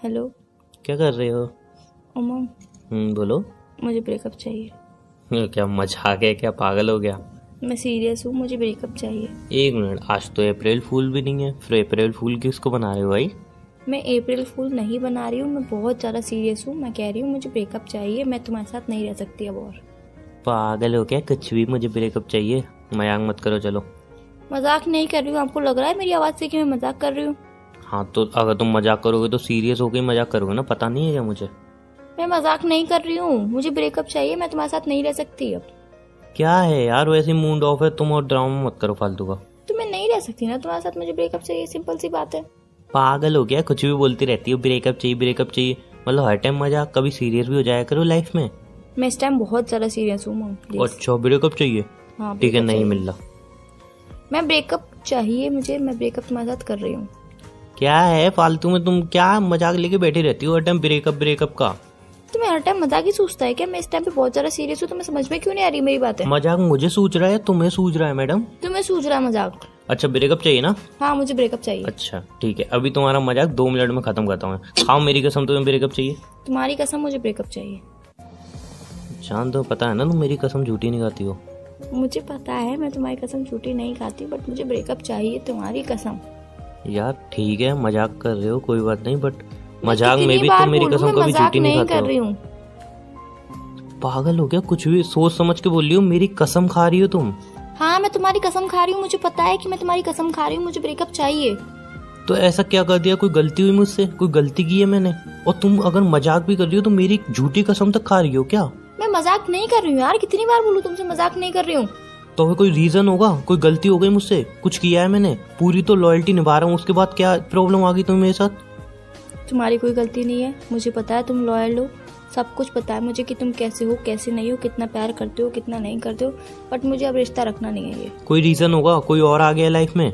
Hello. क्या कर रहे हो? उमंग, बोलो। मुझे ब्रेकअप चाहिए। क्या मजाक है? क्या पागल हो गया? मैं सीरियस हूँ, मुझे ब्रेकअप चाहिए। एक मिनट, आज तो अप्रैल फूल भी नहीं है, फिर अप्रैल फूल किसको बना रहे हो भाई? मैं अप्रैल फूल नहीं बना रही हूँ, मैं बहुत ज़्यादा सीरियस हूँ। मैं कह रही हूँ मुझे ब्रेकअप चाहिए, मैं तुम्हारे साथ नहीं रह सकती अब और। पागल हो क्या? कुछ भी मुझे ब्रेकअप चाहिए? मजाक मत करो, चलो। मजाक नहीं कर रही हूँ, आपको लग रहा है मेरी आवाज़ से कि मैं मजाक कर रही हूँ? हाँ तो अगर तुम मजाक करोगे तो सीरियस होकर ही मजाक करोगे ना, पता नहीं है क्या मुझे? मैं मजाक नहीं कर रही हूँ, मुझे ब्रेकअप चाहिए, मैं तुम्हारे साथ नहीं रह सकती अब। क्या है यार, वैसे मूड ऑफ है तुम, और ड्रामा मत करो फालतू का। तो मैं नहीं रह सकती ना तुम्हारे साथ, मुझे ब्रेकअप चाहिए, सिंपल सी बात है। पागल हो गया? कुछ भी बोलती रहती हो, ब्रेकअप चाहिए ब्रेकअप चाहिए, मतलब हर टाइम मजाक। कभी सीरियस भी हो जाया करो लाइफ में। मैं इस टाइम बहुत ज़्यादा सीरियस हूँ मम, प्लीज। अच्छा, ब्रेकअप चाहिए? हाँ ठीक है, breakup नहीं चाहिए। मिल रहा। मैं ब्रेकअप चाहिए मुझे, मैं ब्रेकअप तुम्हारे साथ कर रही हूँ। क्या है फालतू में तुम क्या मजाक लेके बैठी रहती हो हर टाइम ब्रेकअप ब्रेकअप का? तुम्हें हर टाइम मजाक ही सूझता है क्या? मैं इस टाइम पे बहुत ज्यादा सीरियस हूँ, तुम्हें समझ में क्यों नहीं आ रही मेरी बात है? मजाक मुझे सूझ रहा है, तुम्हें सूझ रहा है मैडम? तुम्हें सूझ रहा है मजाक? अच्छा, ब्रेकअप चाहिए ना? हाँ मुझे ब्रेकअप चाहिए। अच्छा ठीक है, अभी तुम्हारा मजाक 2 मिनट में खत्म करता हूँ। हाँ, मेरी कसम तुम्हें ब्रेकअप चाहिए? तुम्हारी कसम मुझे ब्रेकअप चाहिए। जान दो, पता है ना तुम मेरी कसम झूठी नहीं खाती हो। मुझे पता है मैं तुम्हारी कसम झूठी नहीं खाती, बट मुझे ब्रेकअप चाहिए, तुम्हारी कसम। यार ठीक है, मजाक कर रहे हो कोई बात नहीं, बट मजाक में भी बार तुम मेरी बोलूं, कसम मैं कभी मजाक झूठी नहीं खाते कर रही हो। हूँ। पागल हो गया? कुछ भी सोच समझ के बोल रही हो, मेरी कसम खा रही हो तुम। हाँ मैं तुम्हारी कसम खा रही हूँ, मुझे पता है कि मैं तुम्हारी कसम खा रही हूँ, मुझे ब्रेकअप चाहिए। तो ऐसा क्या कर दिया? कोई गलती हुई मुझसे? कोई गलती की है मैंने? और तुम अगर मजाक भी कर रही हो तो मेरी झूठी कसम तक खा रही हो क्या? मैं मजाक नहीं कर रही हूँ यार, कितनी बार बोलूँ तुमसे, मजाक नहीं कर रही हूँ। तो फिर कोई रीजन होगा, कोई गलती हो गई मुझसे, कुछ किया है मैंने, पूरी तो लॉयल्टी निभा रहा हूँ, उसके बाद क्या प्रॉब्लम आ गई तुम्हें मेरे साथ? तुम्हारी कोई गलती नहीं है, मुझे पता है तुम लॉयल हो, सब कुछ पता है मुझे कि तुम कैसे हो कैसे नहीं हो, कितना प्यार करते हो कितना नहीं करते हो, बट मुझे अब रिश्ता रखना नहीं है ये। कोई रीजन होगा, कोई और आ गया लाइफ में?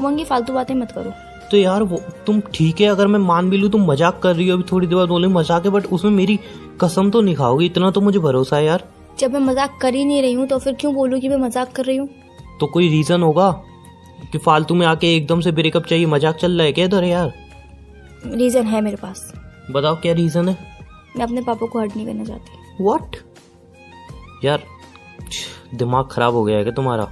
उमंग फालतू बातें मत करो। तो यार वो तुम ठीक है, अगर मैं मान भी लूँ तुम मजाक कर रही हो, अभी थोड़ी देर बाद बोले मजाक है, बट उसमें मेरी कसम तो नहीं खाओगी, इतना तो मुझे भरोसा है यार। जब मैं मजाक कर ही नहीं रही हूँ तो फिर क्यों बोलूँ कि मैं मजाक कर रही हूँ? तो कोई रीजन होगा कि फालतू में आके एकदम से ब्रेकअप चाहिए? मजाक चल रहा है क्या इधर यार? रीजन है मेरे पास। बताओ क्या रीजन है। मैं अपने पापा को हर्ट नहीं करना चाहती। व्हाट? यार दिमाग खराब हो गया है क्या तुम्हारा?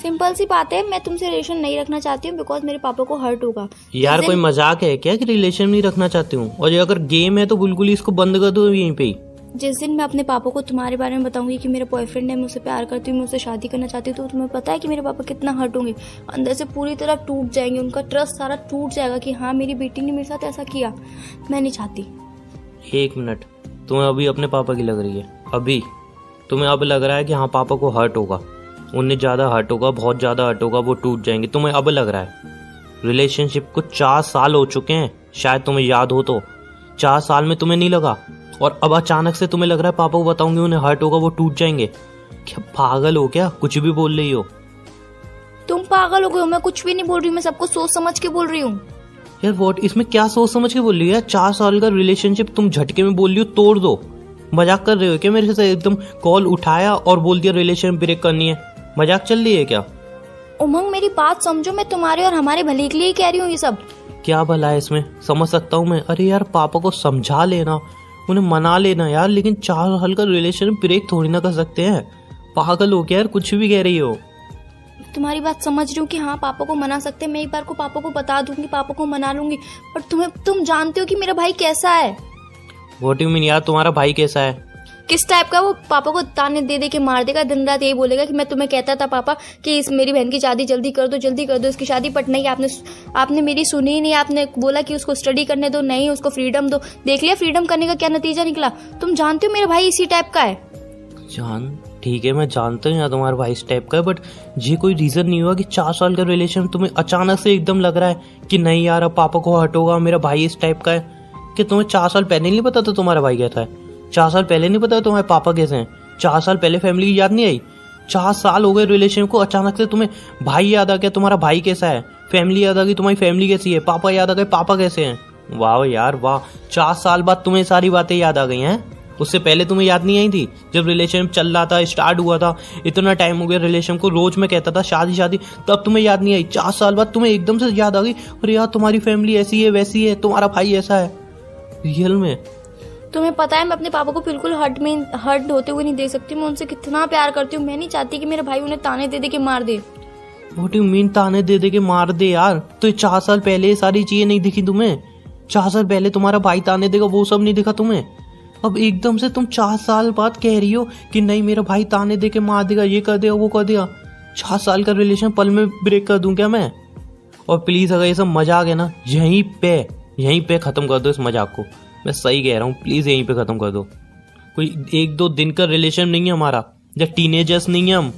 सिंपल सी बात है, मैं तुमसे रिलेशन नहीं रखना चाहती हूँ बिकॉज मेरे पापा को हर्ट होगा। यार कोई मजाक है क्या कि रिलेशन नहीं रखना चाहती हूँ? और ये अगर गेम है तो बिल्कुल ही इसको बंद कर दो यहीं पे ही। जिस दिन मैं अपने पापा को तुम्हारे बारे में बताऊंगी कि मेरा बॉयफ्रेंड है, मुझसे प्यार करती हूँ, मुझसे शादी करना चाहती हूँ, तो तुम्हें पता है कि मेरे पापा कितना हर्ट होंगे, अंदर से पूरी तरह टूट जाएंगे, उनका ट्रस्ट सारा टूट जाएगा कि हाँ मेरी बेटी ने मेरे साथ ऐसा किया। मैं नहीं चाहती। एक मिनट, तुम्हें अभी अपने पापा की लग रही है? अभी तुम्हें अब लग रहा है कि हाँ पापा को हर्ट होगा, उन्हें ज्यादा हर्ट होगा, बहुत ज्यादा हर्ट होगा, वो टूट जाएंगे, तुम्हें अब लग रहा है? रिलेशनशिप को 4 साल हो चुके हैं, शायद तुम्हें याद हो तो। 4 साल में तुम्हें नहीं लगा, और अब अचानक से तुम्हें लग रहा है पापा को बताऊंगी उन्हें हर्ट होगा, वो टूट जाएंगे? क्या पागल हो क्या? कुछ भी बोल रही हो। तुम पागल हो गए हो, मैं कुछ भी नहीं बोल रही हूँ, मैं सब कुछ सोच समझ के बोल रही हूँ। यार वॉट, इसमें क्या सोच समझ के बोल रही हो यार? 4 साल का रिलेशनशिप तुम झटके में बोल रही हो तोड़ दो? मजाक कर रहे हो क्या मेरे से? एकदम कॉल उठाया और बोल दिया रिलेशन ब्रेक करनी है, मजाक चल रही है क्या? उमंग मेरी बात समझो, मैं तुम्हारे और हमारे भले के लिए ही कह रही हूँ ये सब। क्या भला है इसमें? समझ सकता हूँ मैं। अरे यार पापा को समझा लेना, उन्हें मना लेना यार, लेकिन 4 साल का रिलेशन ब्रेक थोड़ी ना कर सकते हैं। पागल हो क्या यार? कुछ भी कह रही हो। तुम्हारी बात समझ रही हूँ कि हाँ पापा को मना सकते हैं, मैं एक बार को पापा को बता दूंगी, पापा को मना लूंगी, पर तुम जानते हो कि मेरा भाई कैसा है। व्हाट यू मीन यार, तुम्हारा भाई कैसा है? किस टाइप का? वो पापा को ताने दे दे के मार देगा, दिन रात यही बोलेगा कि मैं तुम्हें कहता था पापा कि इस मेरी बहन की शादी जल्दी कर दो इसकी शादी, बट नहीं, आपने मेरी सुनी ही नहीं। आपने बोला कि उसको स्टडी करने दो, नहीं उसको फ्रीडम दो। देख लिया फ्रीडम करने का क्या नतीजा निकला? तुम जानते हो मेरा भाई इसी टाइप का है। ठीक है मैं जानता हूँ यार तुम्हारा भाई इस टाइप का है, बट ये कोई रीजन नहीं हुआ कि 4 साल का रिलेशन तुम्हें अचानक से एकदम लग रहा है कि नहीं यार अब पापा को हर्ट होगा, मेरा भाई इस टाइप का है। कि तुम्हें 4 साल पहले नहीं पता था तुम्हारा भाई कैसा है? 4 साल पहले नहीं पता तुम्हारे पापा कैसे हैं? 4 साल पहले फैमिली की याद नहीं आई? 4 साल हो गए रिलेशन को, अचानक से तुम्हें भाई याद आ गया, तुम्हारा भाई कैसा है? फैमिली याद आ गई, तुम्हारी फैमिली कैसी है? पापा याद आ गए, पापा कैसे हैं? वाह यार वाह, 4 साल बाद तुम्हें सारी बातें याद आ गई हैं। उससे पहले तुम्हें याद नहीं आई थी? जब रिलेशन चल रहा था, स्टार्ट हुआ था, इतना टाइम हो गया रिलेशन को, रोज मैं कहता था शादी शादी, तब तुम्हें याद नहीं आई? 4 साल बाद तुम्हें एकदम से याद आ गई, अरे यार तुम्हारी फैमिली ऐसी है वैसी है, तुम्हारा भाई ऐसा है। रियल में? तुम्हें पता है मैं अपने पापा को बिल्कुल हर्ट होते हुए नहीं देख सकती। मैं उनसे कितना प्यार करती हूँ। मैं नहीं चाहती कि मेरे भाई उन्हें ताने दे दे के मार दे। व्हाट यू मीन ताने दे दे के मार दे यार? तो ये 4 साल पहले ये सारी चीजें नहीं दिखी तुम्हें? 4 साल पहले तुम्हारा भाई ताने देगा वो सब नहीं दिखा तुम्हें? अब एकदम से तुम 4 साल बाद कह रही हो कि नहीं मेरा भाई ताने दे के मार देगा, ये कर देगा वो कर देगा। 4 साल का रिलेशन पल में ब्रेक कर दूं क्या मैं? और प्लीज अगर ये सब मजाक है ना, यहीं पे खत्म कर दो इस मजाक को। मैं सही कह रहा हूँ, प्लीज यहीं पे खत्म कर दो। कोई 1-2 दिन का रिलेशन नहीं है हमारा, जब टीनेजर्स नहीं है हम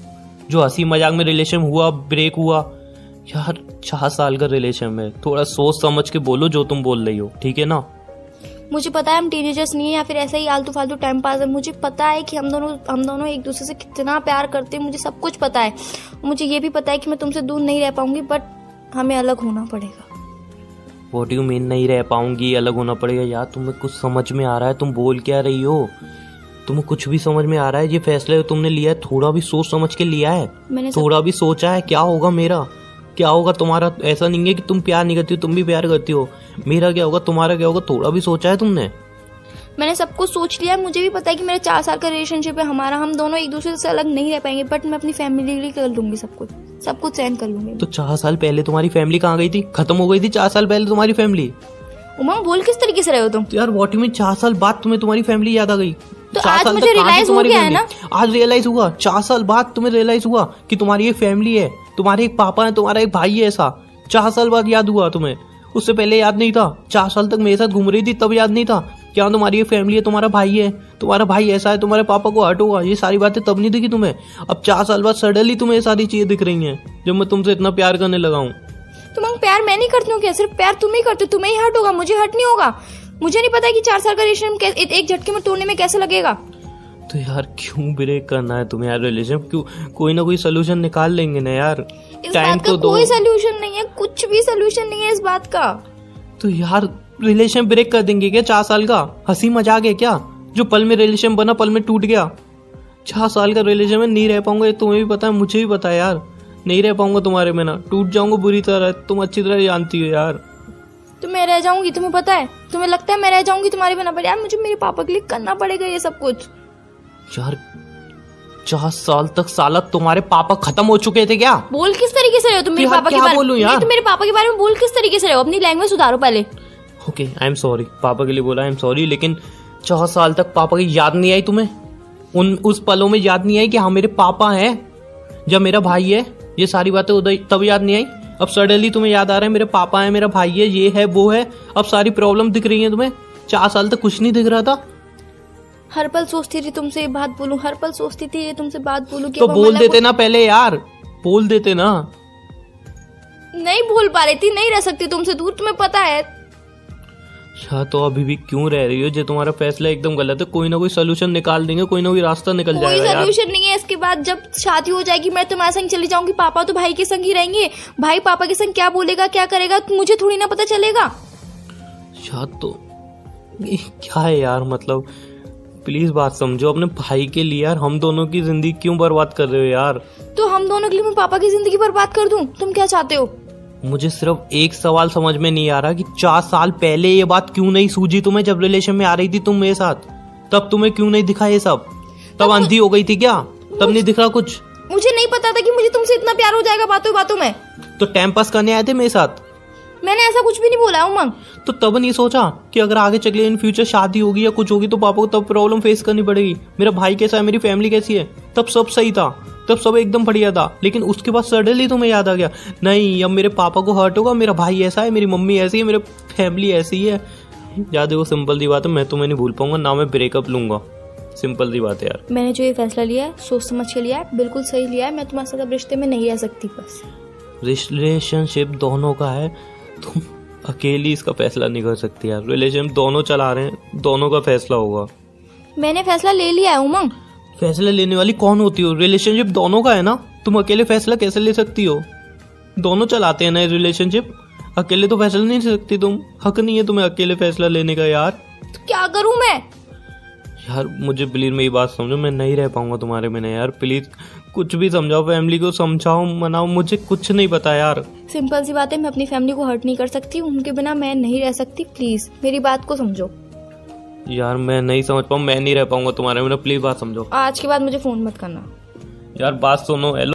जो हंसी मजाक में रिलेशन हुआ ब्रेक हुआ। यार 4 साल का रिलेशन में थोड़ा सोच समझ के बोलो जो तुम बोल रही हो, ठीक है ना? मुझे पता है हम टीनेजर्स नहीं है या फिर ऐसा ही आलतू फालतू टाइम पास है। मुझे पता है कि हम दोनों एक दूसरे से कितना प्यार करते हैं। मुझे सब कुछ पता है। मुझे ये भी पता है कि मैं तुमसे दूर नहीं रह पाऊंगी, बट हमें अलग होना पड़ेगा। व्हाट यू मीन नहीं रह पाऊंगी, अलग होना पड़ेगा? यार तुम्हें कुछ समझ में आ रहा है? तुम बोल क्या रही हो? तुम्हें कुछ भी समझ में आ रहा है? ये फैसला तुमने लिया है थोड़ा भी सोच समझ के लिया है? थोड़ा भी सोचा है क्या होगा मेरा, क्या होगा तुम्हारा? ऐसा नहीं है कि तुम प्यार नहीं करती हो, तुम भी प्यार करती हो। मेरा क्या होगा, तुम्हारा क्या होगा? थोड़ा भी सोचा है तुमने? मैंने सब कुछ सोच लिया। मुझे भी पता है कि मेरा 4 साल का रिलेशनशिप है हमारा। हम दोनों एक दूसरे से अलग नहीं रह पाएंगे, बट मैं अपनी फैमिली के लिए कर लूंगी सब कुछ सहन कर लूंगी। तो 4 साल पहले तुम्हारी फैमिली कहाँ गई थी? खत्म हो गई थी 4 साल पहले तुम्हारी फैमिली? उमंग बोल किस तरीके से रहे हो तुम? तो यार व्हाट यू मीन 4 साल बाद तुम्हारी फैमिली याद आ गई? तो आज मुझे रियलाइज हो गया है ना। आज रियलाइज हुआ? 4 साल बाद तुम्हें रियलाइज हुआ कि तुम्हारी एक फैमिली है, तुम्हारे एक पापा है, तुम्हारा एक भाई है। ऐसा 4 साल बाद याद हुआ तुम्हें? उससे पहले याद नहीं था? 4 साल तक मेरे साथ घूम रही थी तब याद नहीं था क्या तुम्हारी एक फैमिली है, तुम्हारा भाई है, तुम्हारा भाई ऐसा है, तुम्हारे पापा को हर्ट होगा? ये सारी बातें तब नहीं दिखी तुम्हें? अब 4 साल बाद सडनली तुम्हें ये सारी चीजें दिख रही हैं जब मैं तुमसे इतना प्यार करने लगा हूँ। तुम प्यार मैं नहीं करती हूँ क्या? सिर्फ प्यार तुम ही करते हो। तुम्हें ही हर्ट होगा, मुझे हर्ट नहीं होगा। मुझे नहीं पता कि 4 साल का रिलेशन एक झटके में तोड़ने में कैसे लगेगा। तो यार क्यों ब्रेक करना है तुम्हें यार रिलेशन? क्यों? कोई ना कोई सोल्यूशन निकाल लेंगे ना यार। टाइम तो दो। कोई सोल्यूशन नहीं है, कुछ भी सोल्यूशन नहीं है इस बात का। तो यार रिलेशन ब्रेक कर देंगे क्या 4 साल का? हंसी मजाक है क्या? जो पल में रिलेशन बना पल में टूट गया। 4 साल का रिलेशन में नहीं रह पाऊंगा, तुम्हें भी पता है मुझे भी पता है यार। नहीं रह पाऊंगा तुम्हारे बिना, टूट जाऊंगा बुरी तरह। तुम अच्छी तरह जानती हो यार। तो मैं रह जाऊंगी, तुम्हें पता है? तुम्हें लगता है मैं रह जाऊंगी तुम्हारे बिना? पर यार मुझे मेरे पापा के लिए करना पड़ेगा ये सब कुछ। यार 4 साल तक साला तुम्हारे पापा खत्म हो चुके थे क्या? बोल किस तरीके से रहे हो तुम मेरे पापा के बारे में? यार तुम मेरे पापा के बारे में बोल किस तरीके से रहे हो? अपनी लैंग्वेज सुधारो पहले। ओके आई एम सॉरी, पापा के लिए बोला आई एम सॉरी। लेकिन 4 साल तक पापा की याद नहीं आई तुम्हें? उस पलों में याद नहीं आई कि हाँ मेरे पापा हैं, जब मेरा भाई है? ये सारी बातें उधर तब याद नहीं आई? अब सडनली तुम्हें याद आ रहा है मेरे पापा है, मेरा भाई है, ये है वो है। अब सारी प्रॉब्लम दिख रही है तुम्हें? 4 साल तक कुछ नहीं दिख रहा था? हर पल सोचती थी तुमसे ये बात बोलूं, हर पल सोचती थी ये तुमसे बात बोलूं। तो बोल देते ना पहले यार, बोल देते ना। नहीं बोल पा रही थी, नहीं रह सकती तुमसे दूर, तुम्हें पता है। अच्छा तो अभी भी क्यों रह रही हो? जो तुम्हारा फैसला एकदम गलत है। कोई ना कोई सोल्यूशन निकाल देंगे, कोई ना कोई रास्ता निकल जाएगा यार। कोई सोल्यूशन नहीं है। इसके बाद जब शादी हो जाएगी मैं तुम्हारे संग चली जाऊंगी, पापा तो भाई के संग ही रहेंगे। भाई पापा के संग क्या बोलेगा क्या करेगा मुझे थोड़ी ना पता चलेगा। अच्छा तो क्या है यार, मतलब प्लीज बात समझो अपने भाई के लिए यार। हम दोनों की जिंदगी क्यों बर्बाद कर रहे हो यार? तो हम दोनों के लिए मैं पापा की जिंदगी बर्बाद कर दूं? तुम क्या चाहते हो? मुझे सिर्फ एक सवाल समझ में नहीं आ रहा कि 4 साल पहले ये बात क्यों नहीं सूझी तुम्हें? जब रिलेशन में आ रही थी तुम मेरे साथ, तब तुम्हें क्यों नहीं दिखा ये सब? तब अंधी हो गई थी क्या? तब नहीं दिख रहा कुछ? मुझे नहीं पता था कि मुझे तुमसे इतना प्यार हो जाएगा बातों बातों में। तो टाइम पास करने आए थे मेरे साथ? मैंने ऐसा कुछ भी नहीं बोला उमंग। तो तब नहीं सोचा कि अगर आगे चले इन फ्यूचर शादी होगी या कुछ होगी तो पापा को तब प्रॉब्लम फेस करनी पड़ेगी? मेरा भाई कैसा है, मेरी फैमिली कैसी है? तब सब सही था, तब सब एकदम बढ़िया था। लेकिन उसके बाद सडनली तुम्हें याद आ गया नहीं अब मेरे पापा को हर्ट होगा, मेरा भाई ऐसा है, मेरी मम्मी ऐसी है, मेरी फैमिली ऐसी है। याद देखो सिंपल सी बात है, मैं तुम्हें नहीं भूल पाऊंगा ना मैं ब्रेकअप लूंगा। सिंपल सी बात है यार। मैंने जो ये फैसला लिया है सोच समझ के लिया है, बिल्कुल सही लिया है। मैं तुम्हारे साथ रिश्ते में नहीं रह सकती। बस रिलेशनशिप दोनों का है, तुम अकेली इसका फैसला नहीं कर सकती यार। रिलेशन दोनों चला रहे हैं, दोनों का फैसला होगा। मैंने फैसला ले लिया है उमंग। फैसला लेने वाली कौन होती हो? रिलेशनशिप दोनों का है ना, तुम अकेले फैसला कैसे ले सकती हो? दोनों चलाते हैं ना रिलेशनशिप, अकेले तो फैसला नहीं ले सकती तुम। हक नहीं है तुम्हें अकेले फैसला लेने का यार। तो क्या करूं मैं? यार मुझे प्लीज मेरी बात समझो, मैं नहीं रह पाऊंगा तुम्हारे बिना यार। प्लीज कुछ भी समझाओ, फैमिली को समझाओ, मनाओ, मुझे कुछ नहीं पता यार। सिंपल सी बात है, मैं अपनी फैमिली को हर्ट नहीं कर सकती, उनके बिना मैं नहीं रह सकती। प्लीज मेरी बात को समझो। यार मैं नहीं समझ पाऊँ, मैं नहीं रह पाऊंगा तुम्हारे बिना, प्लीज बात समझो। आज के बाद मुझे फ़ोन मत करना। यार बात सुनो। हेलो।